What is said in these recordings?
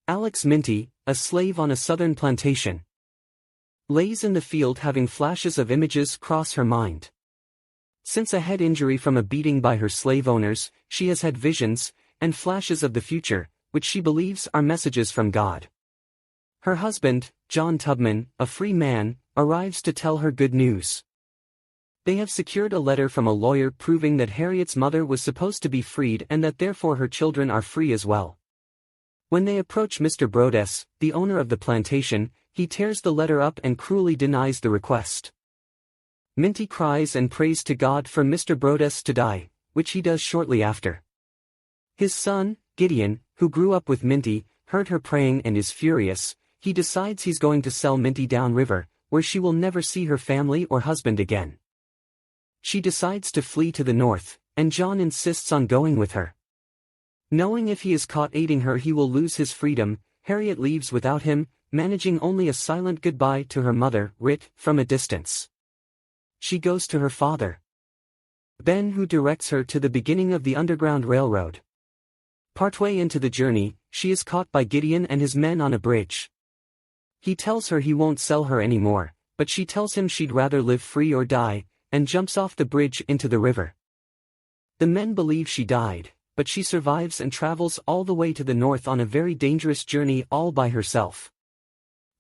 Alex Minty, a slave on a southern plantation, lays in the field having flashes of images cross her mind. Since a head injury from a beating by her slave owners, she has had visions and flashes of the future, which she believes are messages from God. Her husband, John Tubman, a free man, arrives to tell her good news. They have secured a letter from a lawyer proving that Harriet's mother was supposed to be freed and that therefore her children are free as well. When they approach Mr. Brodess, the owner of the plantation, he tears the letter up and cruelly denies the request. Minty cries and prays to God for Mr. Brodess to die, which he does shortly after. His son, Gideon, who grew up with Minty, heard her praying and is furious. He decides he's going to sell Minty downriver, where she will never see her family or husband again. She decides to flee to the north, and John insists on going with her. Knowing if he is caught aiding her he will lose his freedom, Harriet leaves without him, managing only a silent goodbye to her mother, Rit, from a distance. She goes to her father, Ben, who directs her to the beginning of the Underground Railroad. Partway into the journey, she is caught by Gideon and his men on a bridge. He tells her he won't sell her anymore, but she tells him she'd rather live free or die, and jumps off the bridge into the river. The men believe she died, but she survives and travels all the way to the north on a very dangerous journey all by herself.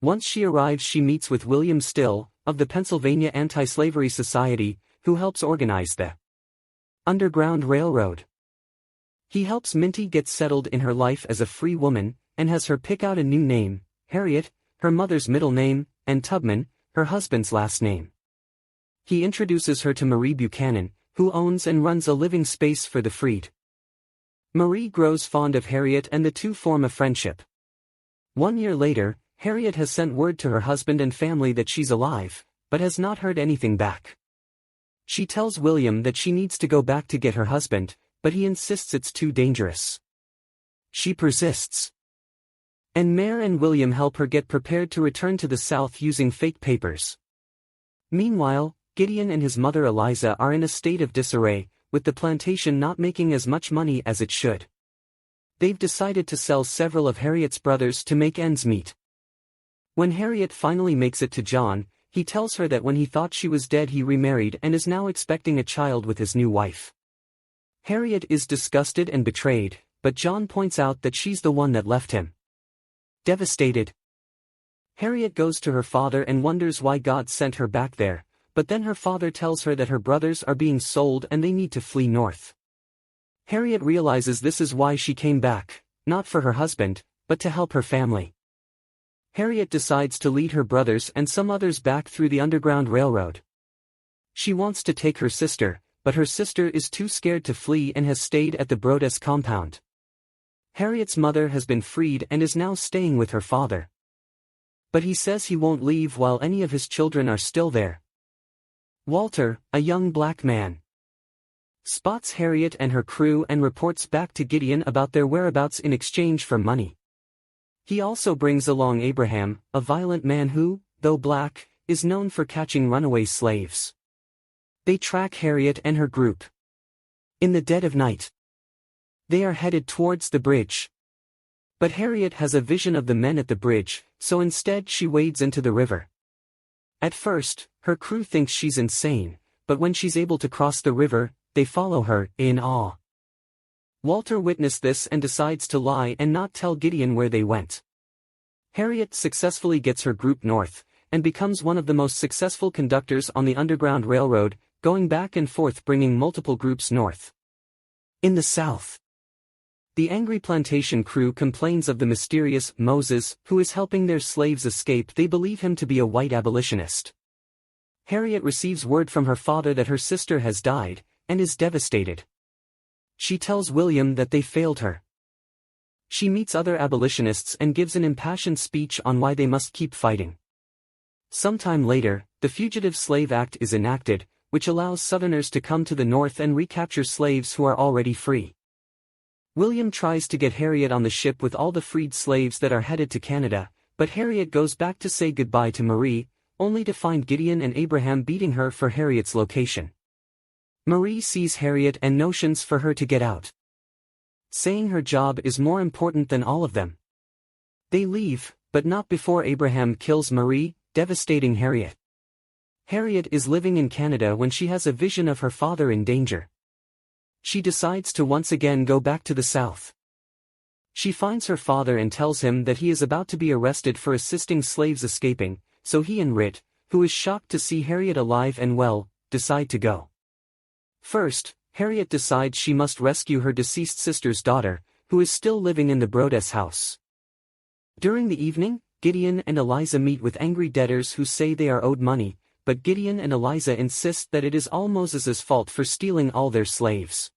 Once she arrives she meets with William Still, of the Pennsylvania Anti-Slavery Society, who helps organize the Underground Railroad. He helps Minty get settled in her life as a free woman, and has her pick out a new name, Harriet, her mother's middle name, and Tubman, her husband's last name. He introduces her to Marie Buchanan, who owns and runs a living space for the freed. Marie grows fond of Harriet and the two form a friendship. 1 year later, Harriet has sent word to her husband and family that she's alive, but has not heard anything back. She tells William that she needs to go back to get her husband, but he insists it's too dangerous. She persists. And Mare and William help her get prepared to return to the South using fake papers. Meanwhile, Gideon and his mother Eliza are in a state of disarray, with the plantation not making as much money as it should. They've decided to sell several of Harriet's brothers to make ends meet. When Harriet finally makes it to John, he tells her that when he thought she was dead he remarried and is now expecting a child with his new wife. Harriet is disgusted and betrayed, but John points out that she's the one that left him. Devastated, Harriet goes to her father and wonders why God sent her back there, but then her father tells her that her brothers are being sold and they need to flee north. Harriet realizes this is why she came back, not for her husband, but to help her family. Harriet decides to lead her brothers and some others back through the Underground Railroad. She wants to take her sister, but her sister is too scared to flee and has stayed at the Brodess compound. Harriet's mother has been freed and is now staying with her father. But he says he won't leave while any of his children are still there. Walter, a young black man, spots Harriet and her crew and reports back to Gideon about their whereabouts in exchange for money. He also brings along Abraham, a violent man who, though black, is known for catching runaway slaves. They track Harriet and her group. In the dead of night, they are headed towards the bridge. But Harriet has a vision of the men at the bridge, so instead she wades into the river. At first, her crew thinks she's insane, but when she's able to cross the river, they follow her, in awe. Walter witnessed this and decides to lie and not tell Gideon where they went. Harriet successfully gets her group north, and becomes one of the most successful conductors on the Underground Railroad, going back and forth bringing multiple groups north. In the South, the angry plantation crew complains of the mysterious Moses, who is helping their slaves escape. They believe him to be a white abolitionist. Harriet receives word from her father that her sister has died, and is devastated. She tells William that they failed her. She meets other abolitionists and gives an impassioned speech on why they must keep fighting. Sometime later, the Fugitive Slave Act is enacted, which allows Southerners to come to the North and recapture slaves who are already free. William tries to get Harriet on the ship with all the freed slaves that are headed to Canada, but Harriet goes back to say goodbye to Marie, only to find Gideon and Abraham beating her for Harriet's location. Marie sees Harriet and notions for her to get out, saying her job is more important than all of them. They leave, but not before Abraham kills Marie, devastating Harriet. Harriet is living in Canada when she has a vision of her father in danger. She decides to once again go back to the South. She finds her father and tells him that he is about to be arrested for assisting slaves escaping, so he and Rit, who is shocked to see Harriet alive and well, decide to go. First, Harriet decides she must rescue her deceased sister's daughter, who is still living in the Broaddus house. During the evening, Gideon and Eliza meet with angry debtors who say they are owed money, but Gideon and Eliza insist that it is all Moses' fault for stealing all their slaves.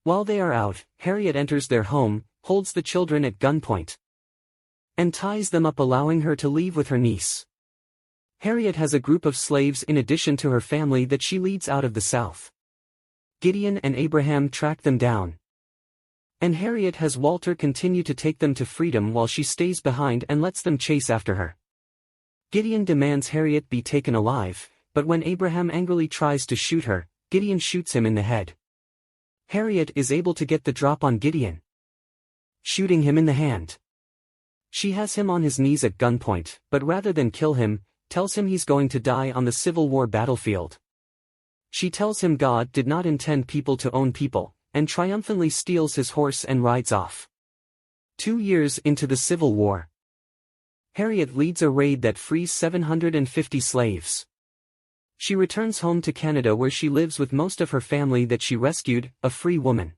While they are out, Harriet enters their home, holds the children at gunpoint, and ties them up, allowing her to leave with her niece. Harriet has a group of slaves in addition to her family that she leads out of the South. Gideon and Abraham track them down, and Harriet has Walter continue to take them to freedom while she stays behind and lets them chase after her. Gideon demands Harriet be taken alive, but when Abraham angrily tries to shoot her, Gideon shoots him in the head. Harriet is able to get the drop on Gideon, shooting him in the hand. She has him on his knees at gunpoint, but rather than kill him, tells him he's going to die on the Civil War battlefield. She tells him God did not intend people to own people, and triumphantly steals his horse and rides off. 2 years into the Civil War, Harriet leads a raid that frees 750 slaves. She returns home to Canada where she lives with most of her family that she rescued, a free woman.